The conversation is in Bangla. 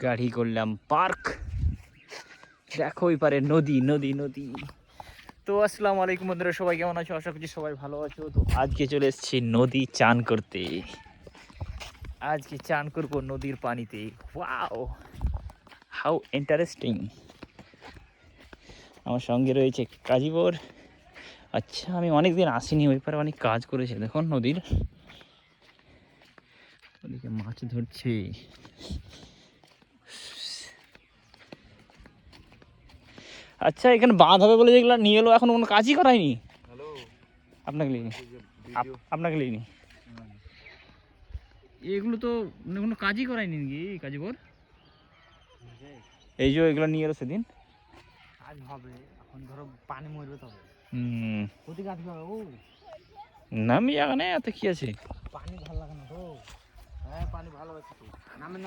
গাড়ি করলাম পার্ক। দেখো ওই পারে নদী নদী নদী। তো আসসালামু আলাইকুম বন্ধুরা, সবাই কেমন আছো? আশা করছি সবাই ভালো আছো। তো আজকে চলে এসেছি নদী চান করতে। আজকে চান করবো নদীর পানিতে। Wow, how interesting. আমার সঙ্গে রয়েছে কাজীবর। আচ্ছা, আমি অনেকদিন আসিনি, ওই পারে অনেক কাজ করেছে। দেখুন নদীর ওদিকে মাছ ধরছে। আচ্ছা, এখানে বাঁধ হবে বলে যেগুলো নিয়ে এলো, এখন কোনো কাজই করায়নি। আপনাকে লিখি, আপনাকে লিখিনি। এগুলো তো কোনো কাজই করায়নি নাকি কাজীবর? এই যে এগুলো নিয়ে এলো সেদিন। কাজ হবে, এখন ধরো পানি মরবে তবে। হুম, প্রতি কাজ হবে। ও নামি জায়গা নেই, এত কি আছে? পানি ভালো লাগে না তো। হ্যাঁ পানি ভালো আছে তো। নামে